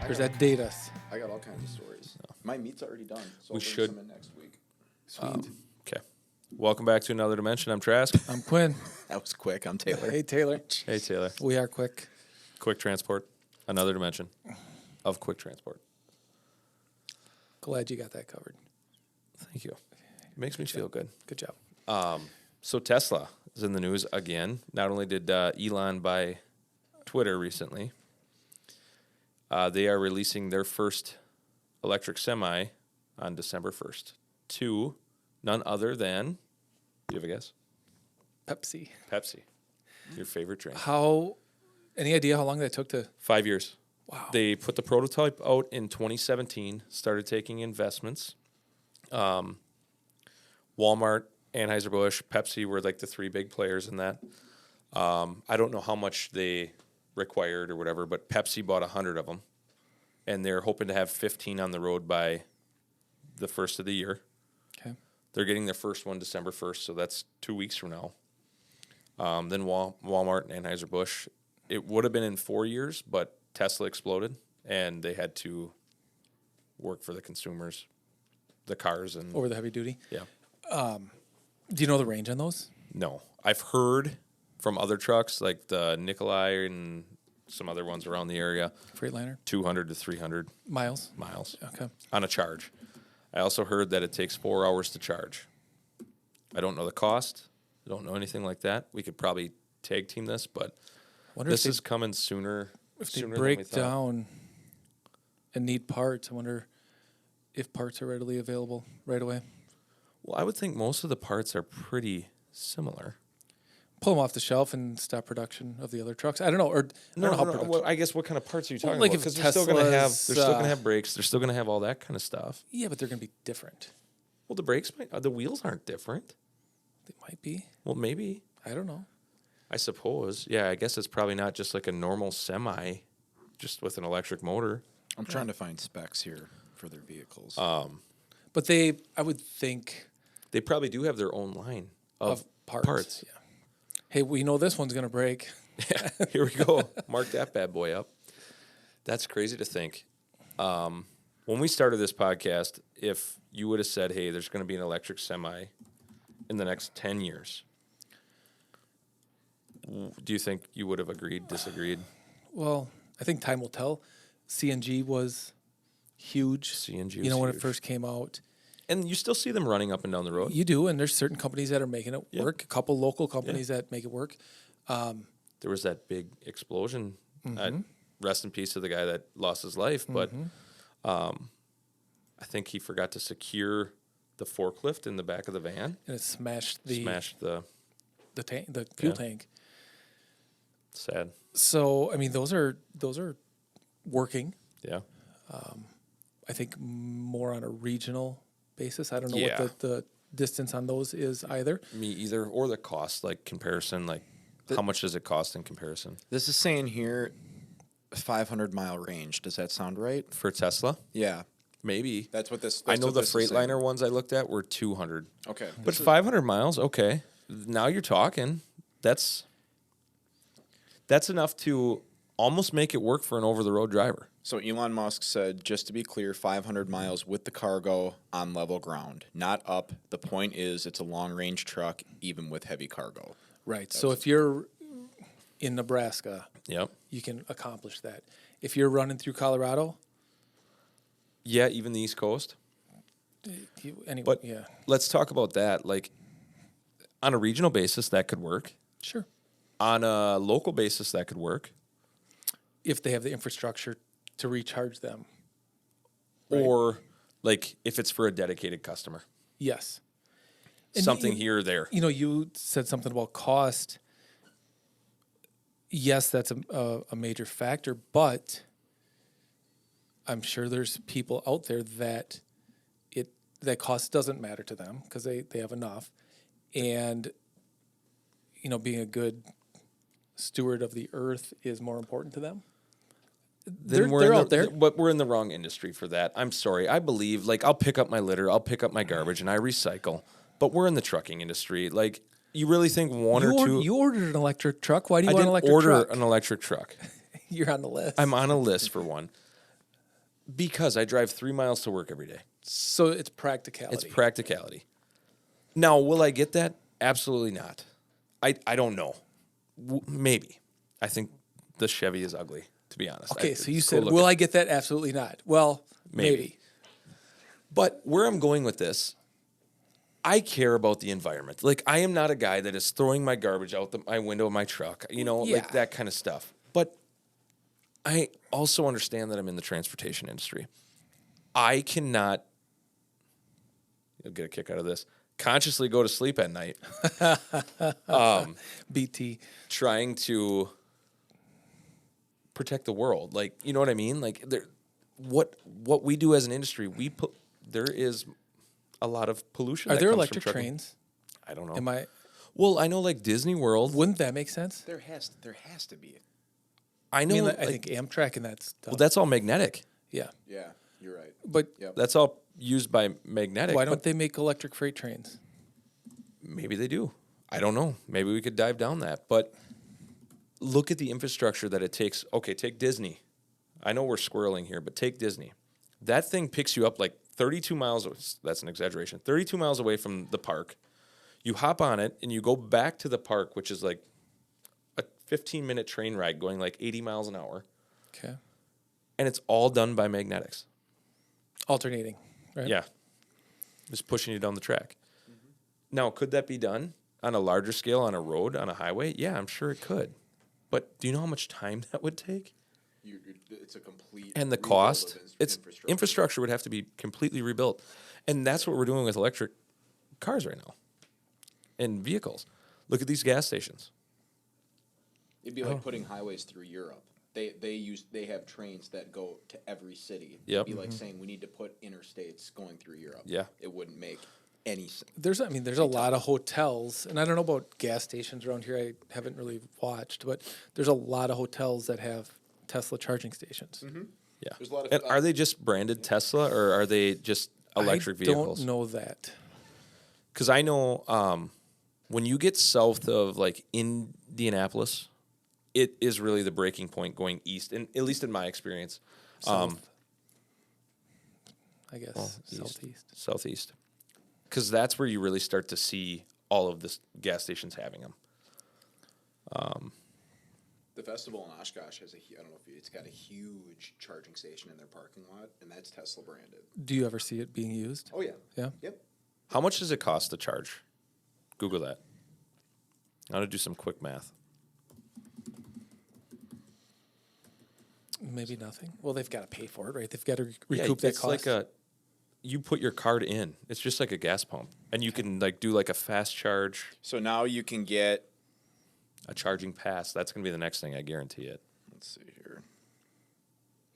Or does that date us? I got all kinds of stories. My meat's already done, so We I'll bring should- some in next week. Sweet. Okay. Welcome back to Another Dimension. I'm Trask. I'm Quinn. That was quick. I'm Taylor. Hey, Taylor. Hey, Taylor. We are quick. Quick Transport. Another dimension of Quick Transport. Glad you got that covered. Thank you. It makes me feel good. Good job. So Tesla is in the news again. Not only did Elon buy Twitter recently, they are releasing their first electric semi on December 1st to none other than, do you have a guess? Pepsi. Pepsi, your favorite drink. Any idea how long that took to? 5 years. Wow. They put the prototype out in 2017, started taking investments. Walmart, Anheuser-Busch, Pepsi were like the three big players in that. I don't know how much they required or whatever, but Pepsi bought 100 of them, and they're hoping to have 15 on the road by the first of the year. Okay. They're getting their first one December 1st, so that's 2 weeks from now. Then Walmart and Anheuser-Busch. It would have been in 4 years, but Tesla exploded, and they had to work for the consumers, the cars, and Over the heavy duty. yeah. Do you know the range on those? No, I've heard from other trucks like the Nikolai and some other ones around the area, Freightliner? 200 to 300 Miles? miles Okay. on a charge. I also heard that it takes 4 hours to charge. I don't know the cost. I don't know anything like that. We could probably tag team this, but Wonder this if is coming sooner. if they sooner than we break thought. down and need parts. I wonder if parts are readily available right away. Well, I would think most of the parts are pretty similar. Pull them off the shelf and stop production of the other trucks. I don't know. Or I don't know how production. Well, I guess what kind of parts are you talking like about? if Because they're still going to have Tesla's, brakes. They're still going to have all that kind of stuff. Yeah, but they're going to be different. Well, the brakes, the wheels aren't different. They might be. Well, maybe. I don't know. I suppose. Yeah, I guess it's probably not just like a normal semi, just with an electric motor. I'm trying to find specs here for their vehicles. But I would think They probably do have their own line of parts. Yeah. Hey, we know this one's going to break. Yeah, here we go. Mark that bad boy up. That's crazy to think. When we started this podcast, if you would have said, hey, there's going to be an electric semi in the next 10 years, do you think you would have agreed, disagreed? Well, I think time will tell. CNG was huge. CNG you was know, when it huge. first came out. And you still see them running up and down the road. You do, and there's certain companies that are making it Yeah. work. A couple local companies that make it work. There was that big explosion. Rest in peace to the guy that lost his life. But I think he forgot to secure the forklift in the back of the van. And it smashed the fuel tank. Sad. So I mean, those are working. Yeah. I think more on a regional basis. I don't know Yeah. what the distance on those is either. Me either. Or the cost, like comparison. Like, how much does it cost in comparison? This is saying here 500-mile range. Does that sound right? For Tesla? Yeah. Maybe. That's what this I know what the this is saying. Freightliner ones I looked at were 200. Okay. But 500 miles, okay. Now you're talking. That's enough to almost make it work for an over-the-road driver. So Elon Musk said, just to be clear, 500 miles with the cargo on level ground, not up. The point is it's a long-range truck, even with heavy cargo. Right. So if you're in Nebraska, Yep. you can accomplish that. If you're running through Colorado, Yeah, even the East Coast. anyway, But yeah, let's talk about that. Like, on a regional basis, that could work. sure. On a local basis, that could work. If they have the infrastructure to recharge them. Right. Or, like, if it's for a dedicated customer. Yes. And Something here or there. You know, you said something about cost. Yes, that's a major factor, but I'm sure there's people out there that that cost doesn't matter to them because they have enough. And, you know, being a good steward of the earth is more important to them. They're out there. But we're in the wrong industry for that. I'm sorry. I believe, like, I'll pick up my litter, I'll pick up my garbage, and I recycle. But we're in the trucking industry. Like, you really think one or two... You ordered an electric truck. Why do you I want didn't an electric order truck? an electric truck. You're on the list. I'm on a list for one. Because I drive 3 miles to work every day. So it's practicality. It's practicality. Now, will I get that? Absolutely not. I don't know. Maybe. I think the Chevy is ugly, to be honest. Okay, so you it's said, cool will looking. I get that? Absolutely not. Well, maybe. But where I'm going with this, I care about the environment. Like, I am not a guy that is throwing my garbage out my window of my truck, like Yeah. that kind of stuff. But I also understand that I'm in the transportation industry. I cannot, you'll get a kick out of this, consciously go to sleep at night BT. trying to protect the world. Like, you know what I mean? Like, what we do as an industry, there is a lot of pollution. Are that there comes from electric trucking. trains? I don't know. Am I? Well, I know like Disney World. Wouldn't that make sense? There has to be. I I know. mean, like, I think Amtrak and that stuff. well, that's all magnetic. Yeah, Yeah, you're right. but Yep. That's all used by magnetic. why don't but they make electric freight trains? maybe they do. I don't know. Maybe we could dive down that. But look at the infrastructure that it takes. Okay, take Disney. I know we're squirreling here, but take Disney. That thing picks you up like 32 miles. That's an exaggeration. 32 miles away from the park. You hop on it and you go back to the park, which is like a 15-minute train ride going like 80 miles an hour. Okay, And it's all done by magnetics. alternating. Right? Yeah. Just pushing you down the track. Now, could that be done on a larger scale on a road, on a highway? Yeah, I'm sure it could. But do you know how much time that would take? It's a complete And the rebuild cost? of It's infrastructure would have to be completely rebuilt. And that's what we're doing with electric cars right now and vehicles. Look at these gas stations. It'd be like putting highways through Europe. They have trains that go to every city. Yep. It'd be like saying we need to put interstates going through Europe. Yeah. It wouldn't make any sense. There's a lot of hotels, and I don't know about gas stations around here. I haven't really watched, but there's a lot of hotels that have Tesla charging stations. Yeah. There's a lot of- And are they just branded Tesla or are they just electric vehicles? I don't know that. Because I know when you get south of like Indianapolis, it is really the breaking point going east, and at least in my experience. South. I guess East. southeast. Because that's where you really start to see all of the gas stations having them. The festival in Oshkosh has I don't know if it's got a huge charging station in their parking lot, and that's Tesla branded. Do you ever see it being used? Oh yeah. Yeah. Yep. How much does it cost to charge? Google that. I'm going to do some quick math. Maybe nothing. Well, they've got to pay for it, right? They've got to recoup that it's cost. like you put your card in. It's just like a gas pump, and you can like do like a fast charge, So now you can get. a charging pass. That's going to be the next thing. I guarantee it. Let's see here.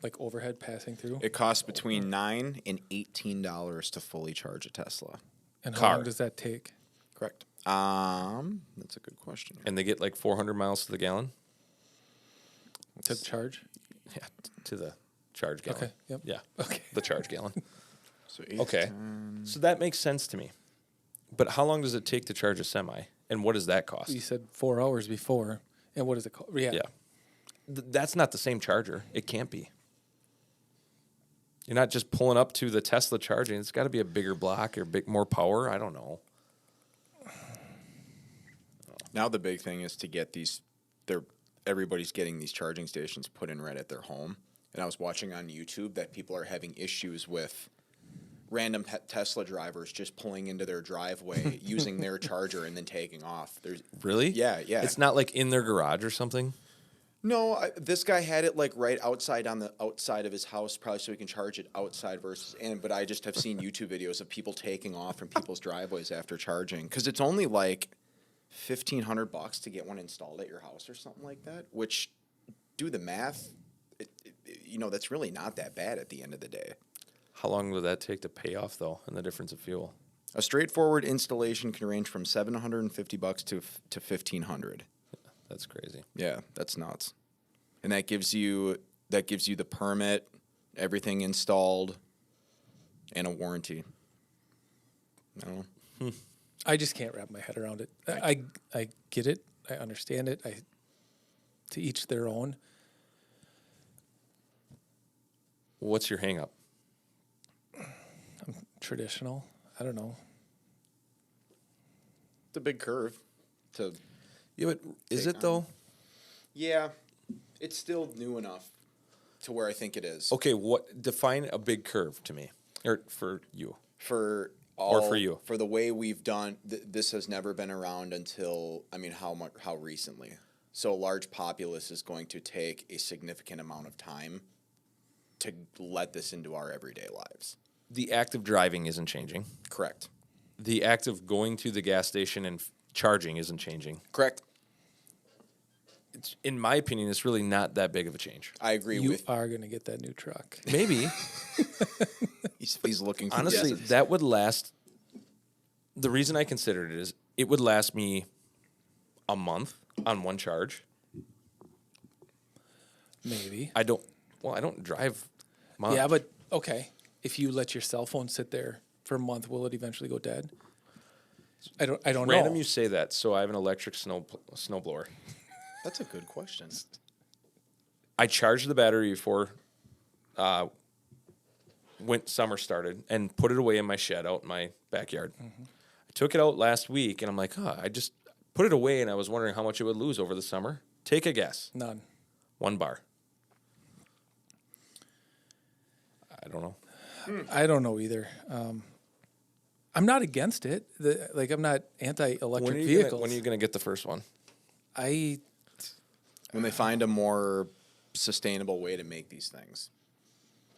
like overhead passing through. It costs between $9 and $18 to fully charge a Tesla. And how car. long does that take? Correct. That's a good question. And they get like 400 miles to the gallon. To charge? Yeah, to the charge gallon. Okay, yep. Yeah. Okay. The charge gallon. So Okay. So that makes sense to me. But how long does it take to charge a semi? And what does that cost? You said 4 hours before. And what is it called? Yeah. Yeah. That's not the same charger. It can't be. You're not just pulling up to the Tesla charging. It's got to be a bigger block or more power. I don't know. Now the big thing is to get these. Everybody's getting these charging stations put in right at their home. And I was watching on YouTube that people are having issues with random Tesla drivers just pulling into their driveway, using their charger, and then taking off. Really? Yeah. It's not like in their garage or something? No, this guy had it like right outside on the outside of his house, probably so he can charge it outside but I just have seen YouTube videos of people taking off from people's driveways after charging because it's only like $1,500 to get one installed at your house or something like that. Which, do the math, that's really not that bad at the end of the day. How long would that take to pay off though, and the difference of fuel? A straightforward installation can range from $750 to $1,500. That's crazy. Yeah, that's nuts. And that gives you the permit, everything installed, and a warranty. I don't know. I just can't wrap my head around it. I get it. I understand it. To each their own. What's your hang up? Traditional. I don't know. The big curve to Yeah, but is Take it though? yeah, it's still new enough to where I think it is. Okay, what define a big curve to me, or for you? For Or all, for you. for the way we've done this has never been around until how recently. So a large populace is going to take a significant amount of time to let this into our everyday lives. The act of driving isn't changing. Correct. The act of going to the gas station and charging isn't changing. Correct. It's, in my opinion, it's really not that big of a change. I agree You with are going to get that new truck. Maybe. he's looking for Honestly, yeses. that would last. The reason I considered it is it would last me a month on one charge. Maybe. I don't drive much. Yeah, but okay. If you let your cell phone sit there for a month, will it eventually go dead? I don't Random know. you say that. So I have an electric snowblower. That's a good question. I charged the battery before summer started and put it away in my shed out in my backyard. Mm-hmm. I took it out last week and I'm like, I just put it away and I was wondering how much it would lose over the summer. Take a guess. None. 1 bar. I don't know. I don't know either. I'm not against it. I'm not anti-electric vehicles. When are you going to get the first one? When they find a more sustainable way to make these things.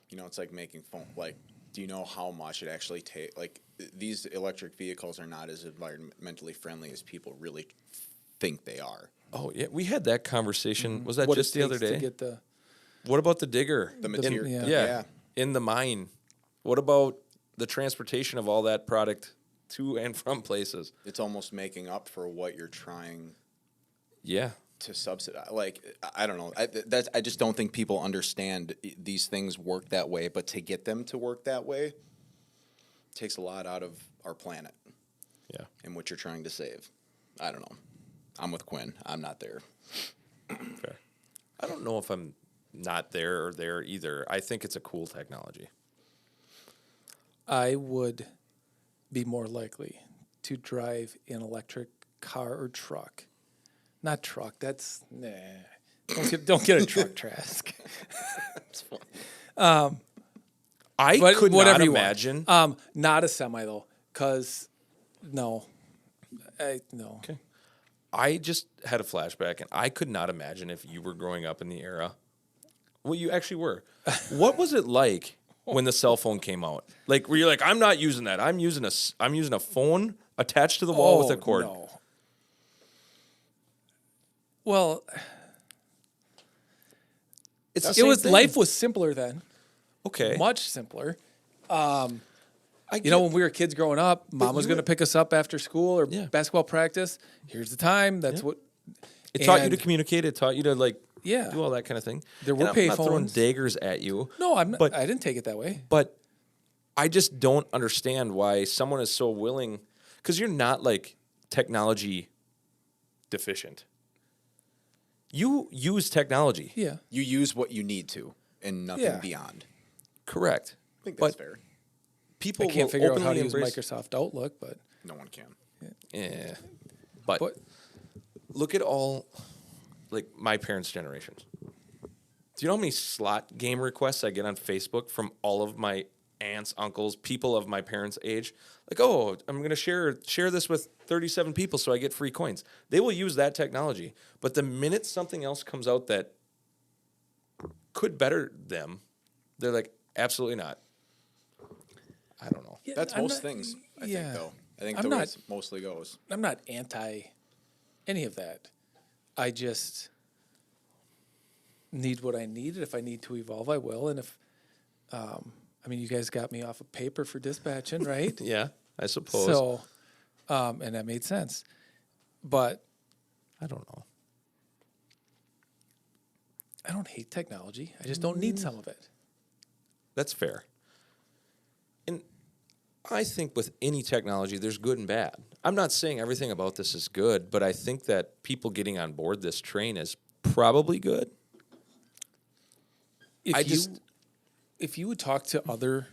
You know, it's like making foam. Like, do you know how much it actually takes? Like, these electric vehicles are not as environmentally friendly as people really think they are. Oh, yeah. We had that conversation. Was that what just it the other takes to day? get the What about the digger? The material. yeah. Yeah. In the mine. What about the transportation of all that product to and from places? It's almost making up for what you're trying Yeah. to subsidize. Like, I don't know. I just don't think people understand these things work that way. But to get them to work that way takes a lot out of our planet Yeah. and what you're trying to save. I don't know. I'm with Quinn. I'm not there. Fair. I don't know if I'm not there or there either. I think it's a cool technology. I would be more likely to drive an electric car or truck. Not truck. That's nah. Don't get a truck, Trask. I But could whatever not you want. imagine. Not a semi though, because no. Okay. I just had a flashback, and I could not imagine if you were growing up in the era. Well, you actually were. What was it like when the cell phone came out? Like, were you like, I'm not using that. I'm using a phone attached to the wall with a cord. No. Well, It's the it same was thing. life was simpler then, Okay. much simpler. I You know, when we were kids growing up, mom was you going to were- pick us up after school or Yeah. basketball practice. Here's the time. That's what. it taught you to and- communicate. It taught you to Yeah. do all that kind of thing. There And were I'm not throwing payphones. daggers at you. No, I'm not. But- I didn't take it that way. But I just don't understand why someone is so willing, because you're not like technology deficient. You use technology. Yeah. You use what you need to and nothing Yeah. beyond. Correct. I think that's But fair. people I can't will figure out how openly to use embrace- Microsoft Outlook, but No one can. Yeah. But, But- look at all, like, my parents' generations. Do you know how many slot game requests I get on Facebook from all of my aunts, uncles, people of my parents' age? Like, oh, I'm going to share this with 37 people so I get free coins. They will use that technology. But the minute something else comes out that could better them, they're like, absolutely not. I don't know. That's I'm most not- things, I yeah. think, though. I think I'm the way not- it mostly goes. I'm not anti any of that. I just need what I need. If I need to evolve, I will. And if, you guys got me off of paper for dispatching, right? Yeah, I suppose. So, and that made sense. But I don't know. I don't hate technology. I just don't need some of it. That's fair. And I think with any technology, there's good and bad. I'm not saying everything about this is good, but I think that people getting on board this train is probably good. If I you, just- if you would talk to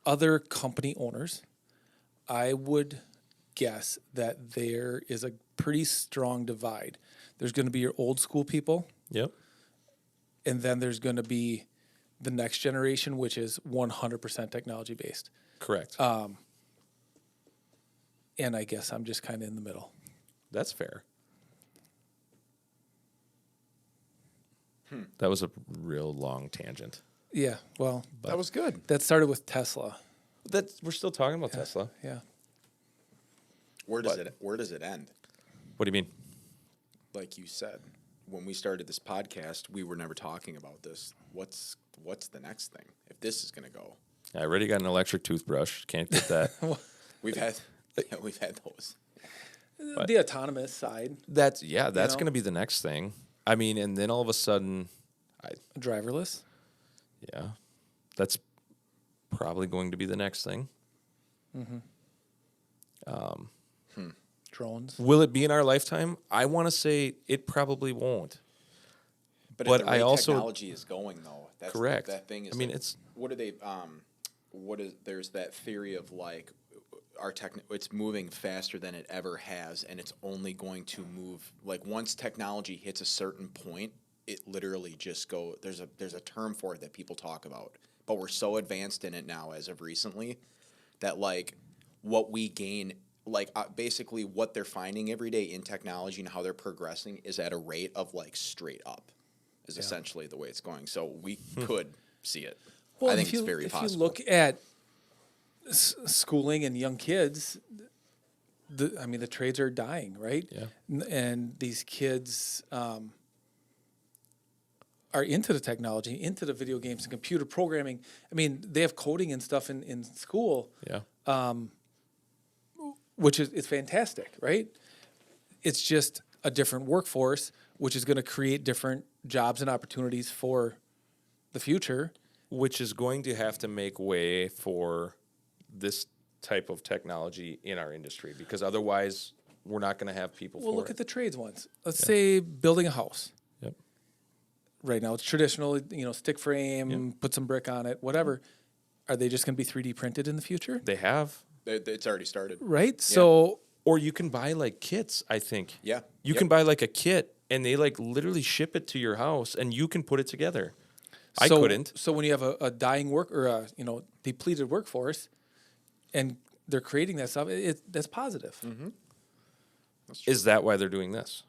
other company owners, I would guess that there is a pretty strong divide. There's going to be your old school people, Yep. and then there's going to be the next generation, which is 100% technology based. Correct. And I guess I'm just kind of in the middle. That's fair. That was a real long tangent. Yeah, well, That was good. that started with Tesla. We're still talking about Tesla. Yeah. Where does it end? What do you mean? Like you said, when we started this podcast, we were never talking about this. What's the next thing? If this is going to go, I already got an electric toothbrush. Can't get that. we've had those. The autonomous side, That's know? going to be the next thing. I mean, and then all of a sudden, driverless. yeah, that's probably going to be the next thing. Drones. Will it be in our lifetime? I want to say it probably won't. But But at the I rate also- technology is going though. That's Correct. That thing is. I mean, like, it's- what are they? There's that theory of like it's moving faster than it ever has, and it's only going to move. Like once technology hits a certain point, it literally just go. There's a term for it that people talk about, but we're so advanced in it now as of recently that like what we gain. Like basically what they're finding every day in technology and how they're progressing is at a rate of like straight up is essentially the way it's going. So we could see it. Well, I think if you, it's very if possible. you look at schooling and young kids, the trades are dying, right? Yeah. And these kids are into the technology, into the video games and computer programming. I mean, they have coding and stuff in school, Yeah. which is it's fantastic, right? It's just a different workforce, which is going to create different jobs and opportunities for the future. Which is going to have to make way for this type of technology in our industry because otherwise we're not going to have people Well, for look it. at the trades ones. Let's say building a house. Yep. Right now, it's traditional, stick frame, put some brick on it, whatever. Are they just going to be 3D printed in the future? They have. It's already started. Right? So, Or you can buy like kits, I think. Yeah. You can buy like a kit and they like literally ship it to your house and you can put it together. I couldn't. So when you have a dying work or a depleted workforce, and they're creating that stuff, that's positive. Mm-hmm. Is that why they're doing this?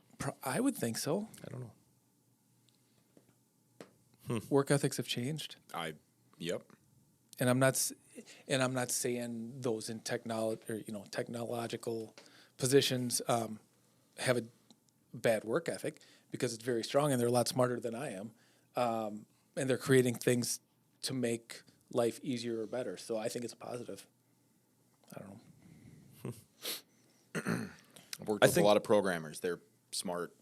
I would think so. I don't know. Work ethics have changed, Yep. and I'm not saying those in technological positions have a bad work ethic because it's very strong and they're a lot smarter than I am, and they're creating things to make life easier or better. So I think it's a positive. I don't know. I've worked with a lot of programmers. They're smart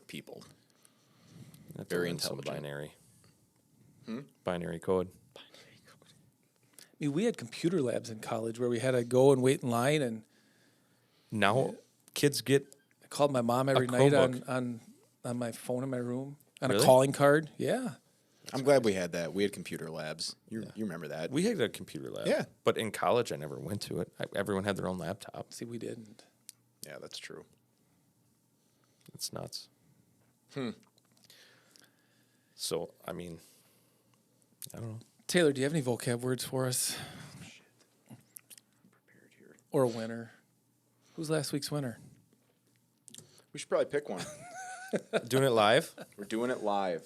people. Very intelligent. Binary. Binary code. I mean, we had computer labs in college where we had to go and wait in line, and Now kids get I called my mom every night Chromebook. on my phone in my room on Really? a calling card. Yeah. I'm glad we had that. We had computer labs. You remember that? we had a computer lab. Yeah. But in college I never went to it. Everyone had their own laptop. See, we didn't. Yeah, that's true. It's nuts. So, I mean, I don't know. Taylor, do you have any vocab words for us? Prepared here. Or a winner? Who's last week's winner? We should probably pick one. Doing it live? We're doing it live.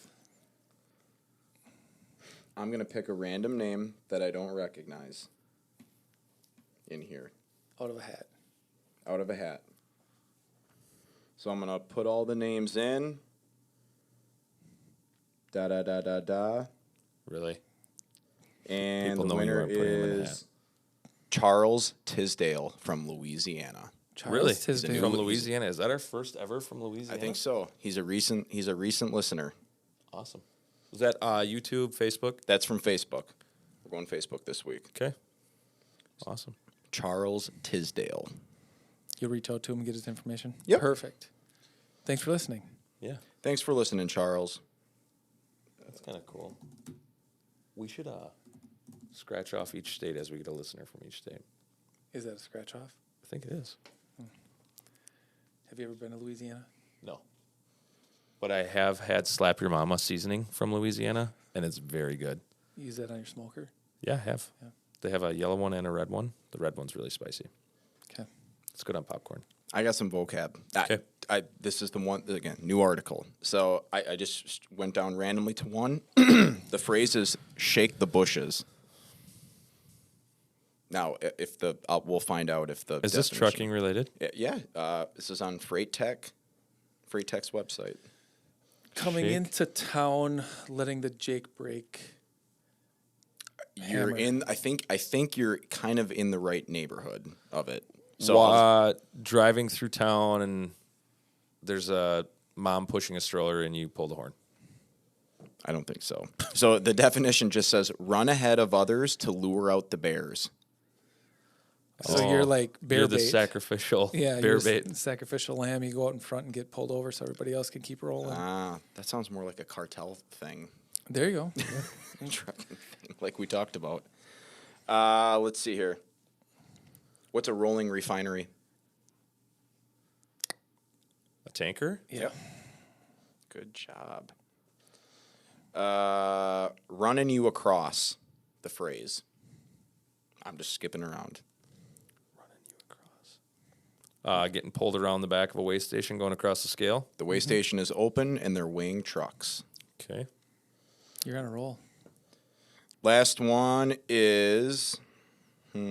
I'm going to pick a random name that I don't recognize in here, Out of a hat. out of a hat. So I'm going to put all the names in. Da da da da da. Really? And People the know you winner aren't putting him in a hat. is Charles Tisdale from Louisiana. Charles Really? Tisdale. From Louisiana? Is that our first ever from Louisiana? I think so. He's a recent listener. Awesome. Was that YouTube, Facebook? That's from Facebook. We're going Facebook this week. Okay. Awesome. Charles Tisdale. You'll reach out to him and get his information? Yep. Perfect. Thanks for listening. Yeah, Thanks for listening, Charles. that's kind of cool. We should scratch off each state as we get a listener from each state. Is that a scratch off? I think it is. Have you ever been to Louisiana? No. But I have had Slap Your Mama seasoning from Louisiana, and it's very good. You use that on your smoker? Yeah, I have. Yeah. They have a yellow one and a red one. The red one's really spicy. Okay. It's good on popcorn. I got some vocab. Okay. This is the one, again, new article. So I just went down randomly to one. The phrase is shake the bushes. Now, if we'll find out if the Is this definition- trucking related? Yeah. This is on Freightech's website. Coming Shake. into town, letting the Jake break. You're Hammer. in. I think you're kind of in the right neighborhood of it. So Driving through town and there's a mom pushing a stroller and you pull the horn. I don't think so. So the definition just says run ahead of others to lure out the bears. So you're like bear You're the bait. sacrificial Yeah, bear you're bait. sacrificial lamb. You go out in front and get pulled over so everybody else can keep rolling. That sounds more like a cartel thing. There you go. Trucking thing, like we talked about. Let's see here. What's a rolling refinery? A tanker? Yeah. Good job. Running you across, the phrase. I'm just skipping around. Running you across. Getting pulled around the back of a weigh station going across the scale. The weigh station is open and they're weighing trucks. Okay. You're on a roll. Last one is not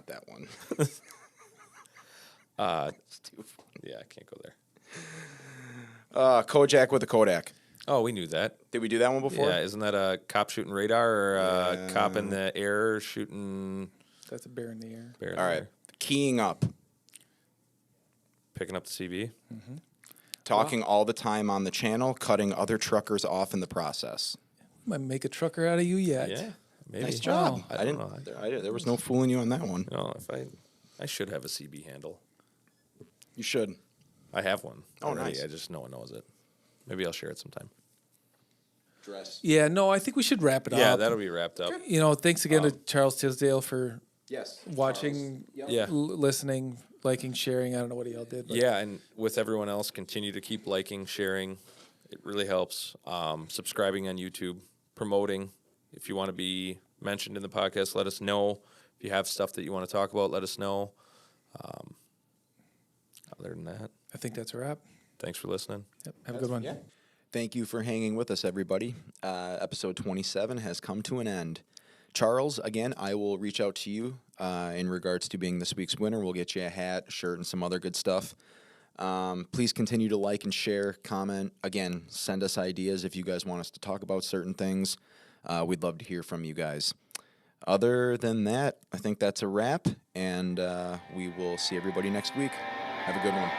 that one. It's too fun. Yeah, I can't go there. Kojak with a Kodak. Oh, we knew that. Did we do that one before? Yeah, isn't that a cop shooting radar or a cop in the air shooting That's a bear in the air. bear in All the right. air? Keying up. Picking up the CB? Talking all the time on the channel, cutting other truckers off in the process. Might make a trucker out of you yet. Yeah, maybe. Nice job. Wow. I don't know. There was no fooling you on that one. No, I should have a CB handle. You should. I have one. Oh, already. nice. I just no one knows it. Maybe I'll share it sometime. Dress. Yeah, no, I think we should wrap it Yeah, up. that'll be wrapped up. You know, thanks again to Charles Tisdale for Yes. watching, Yeah. listening, liking, sharing. I don't know what he all did. But Yeah, and with everyone else, continue to keep liking, sharing. It really helps. Subscribing on YouTube, promoting. If you want to be mentioned in the podcast, let us know. If you have stuff that you want to talk about, let us know. Other than that, I think that's a wrap. thanks for listening. Yep. Have a good one. Yeah. Thank you for hanging with us, everybody. Episode 27 has come to an end. Charles, again, I will reach out to you in regards to being this week's winner. We'll get you a hat, shirt, and some other good stuff. Please continue to like and share, comment. Again, send us ideas if you guys want us to talk about certain things. We'd love to hear from you guys. Other than that, I think that's a wrap, and we will see everybody next week. Have a good one.